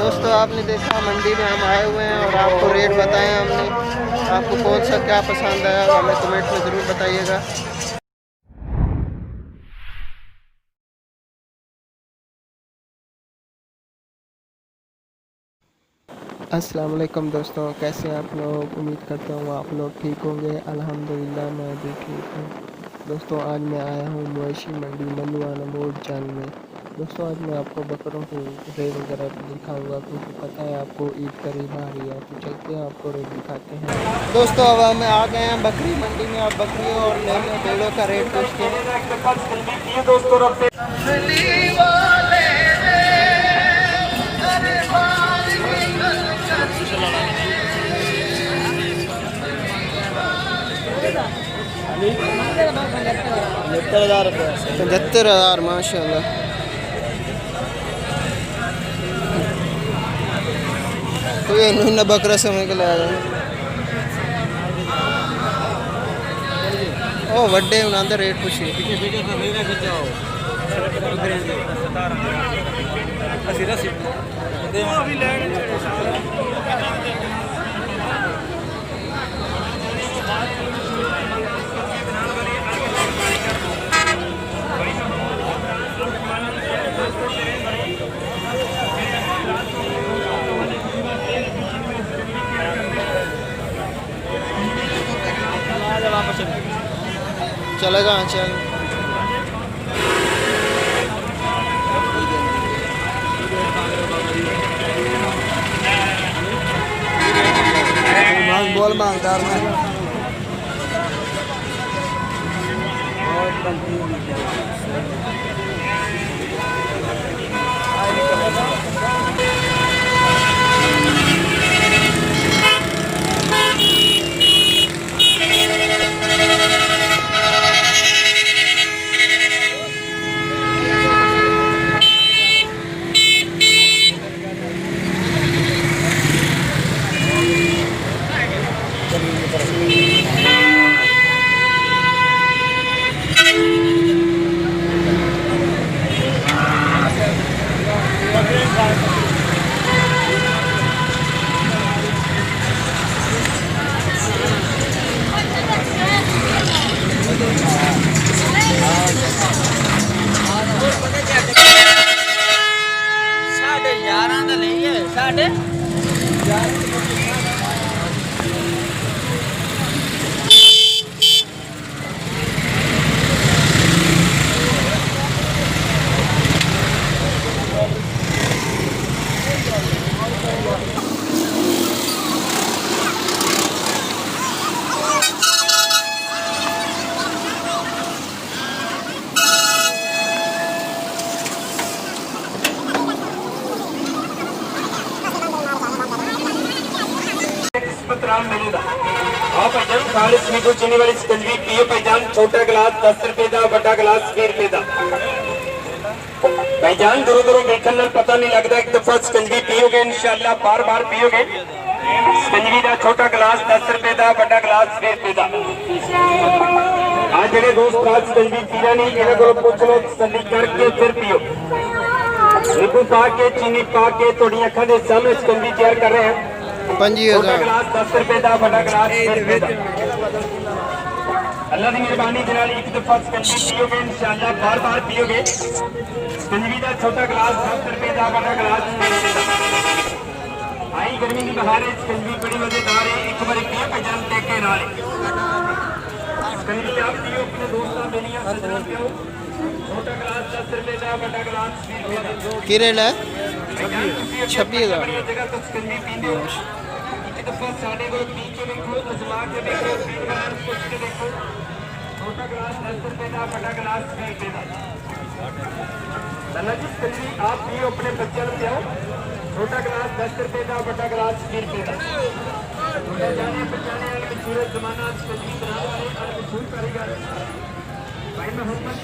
दोस्तों आपने देखा मंडी में हम आए हुए हैं और आपको रेट बताएं हमने। आपको कौन सा क्या पसंद आया हमें कमेंट में ज़रूर बताइएगा। अस्सलाम वालेकुम दोस्तों, कैसे हैं आप लोग। उम्मीद करता हूँ आप लोग ठीक होंगे। अल्हम्दुलिल्लाह मैं भी ठीक हूँ। दोस्तों आज मैं आया हूँ मवेशी मंडी मनुआना मोड़ जंग में। दोस्तों आज मैं आपको बकरों के रेट वगैरह दिखाऊंगा क्योंकि पता है आपको ईद करीब आ रही है, तो चलते हैं आपको रेट दिखाते हैं। दोस्तों अब हम आ गए हैं बकरी मंडी में। अब बकरी और लेने भेड़ों का रेट पूछते हैं। ₹75,000 माशाल्लाह। कोई इन्होंने बकरा समझ के लाया ओ वड्डे उन्होंने रेट पूछिए। चलेगा चल। बोल मांगदार में चीनी वाली सिकंजी पियो भाईजान। छोटा गिलास 10 रुपए का, बड़ा गिलास 20 रुपए का। भाईजान दूरों दूरों देखने में पता नहीं लगता, एक दफा सिकंजी पियोगे इंशाल्लाह बार बार पियोगे। सिकंजी का छोटा गिलास 10 रुपए का, बड़ा गिलास 20 रुपए का। आज जेडे दोस्त आज सिकंजी पीना नहीं, इन्हें को पूछ लो, तसल्ली करके फिर पियो। नींबू पा के चीनी पा के थोड़ी अखा के सामने सिकंजी तैयार कर रहे हैं। छोटा गिलास 10 रुपए का, बड़ा गिलास 20 रुपए का। अल्लाह की मेहरबानी के नाल एक दफा सिकंजी पियोगे इंशाल्लाह बार बार पियोगे। सिकंजी का छोटा गिलास 10 रुपए का, बड़ा गिलास 20 रुपए का। आई गर्मी की बहार है, सिकंजी बड़ी मजेदार है। एक बार पियो भाईजान देख के नाल सिकंजी आप पियो, अपने दोस्तों बेलियां सजना पियो। छोटा गिलास 10 रुपए का, बड़ा गिलास 20 रुपए का। की रेट है? 26,000। जगह तो सिकंजी पींदे हो एक दफा साडे को पी के देखो, अजमा के देखो, पीन बनान सोच के देखो। छोटा गिलास 10 रुपए का, बड़ा गिलास 20 रुपए का। जी सिकंजी आप पियो, अपने बच्चों को पियो। छोटा गिलास 10 रुपए का, बड़ा गिलास 20 रुपए का। जाने बचाने वाले मशहूर जमाना सिकंजी बनाने वाले मशहूर कारीगर भाई मोहम्मद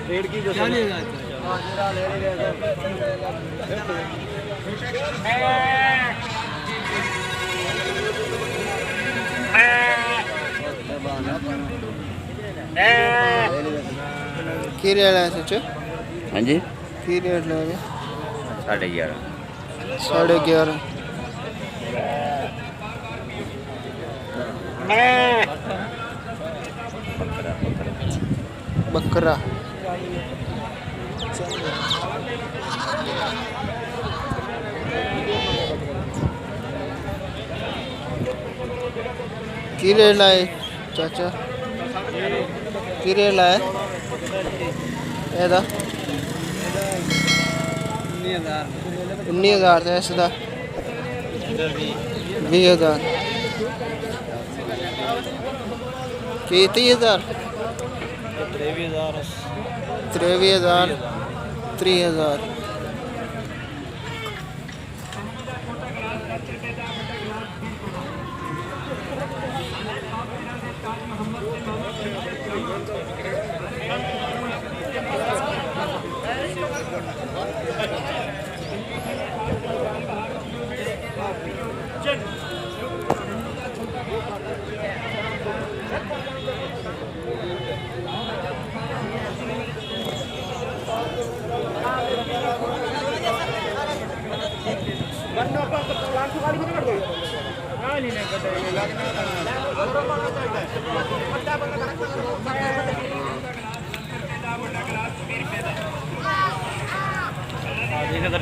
रेट की दस की रेट है सच? हाँ जी की रेट लगे? 11.5 11.5 बकरा की रेट लाए चाचा? की रेट लाए ਇਹਦਾ 19,000 ਤੇ ਇਸ ਦਾ 20,000 ਕੀ 30,000 23,000 30,000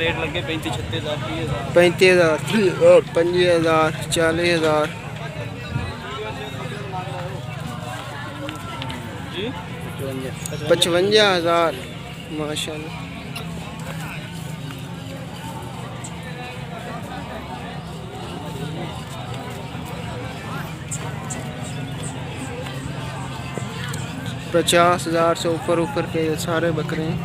रेट लगे 35-36,000 35,000 25,000 40,000 55,000 माशाल्लाह। $50,000 से ऊपर के सारे बकरे हैं।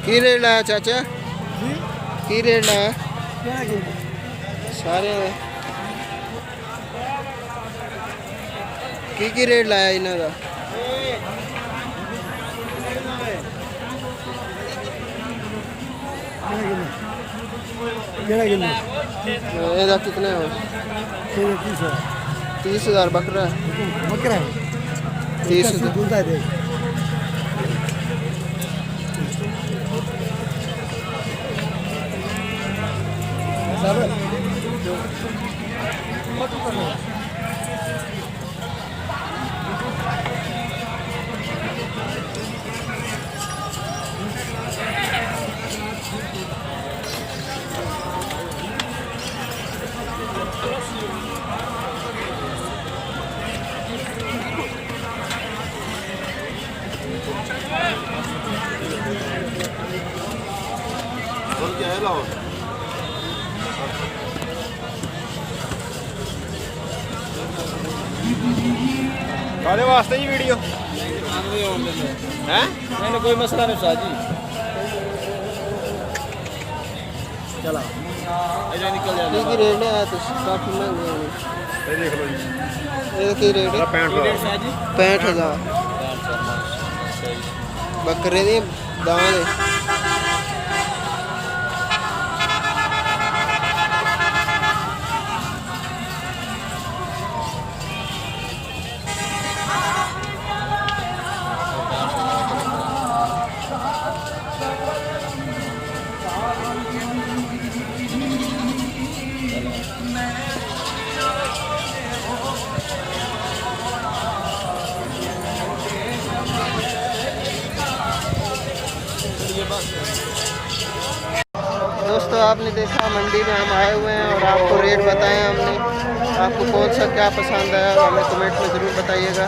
की रेट लाया चाचा? की रेट लाया सारे की रेट लाया इन्हों का? ਇਹਦਾ कितना है? 30,000 बकरा है 30,000 काले वास्ते जी वीडियो हैं? नहीं कोई मसला नहीं उस्ताद जी चला ऐसा निकल जाए की रेट है तो काफी महंगे हैं। ये देख लो जी ये की रेट है? 65,000 बकरे दी दाल दोस्तों आपने देखा मंडी में हम आए हुए हैं और आपको रेट बताए हमने। आपको कौन सा क्या पसंद आया हमें कमेंट में ज़रूर बताइएगा।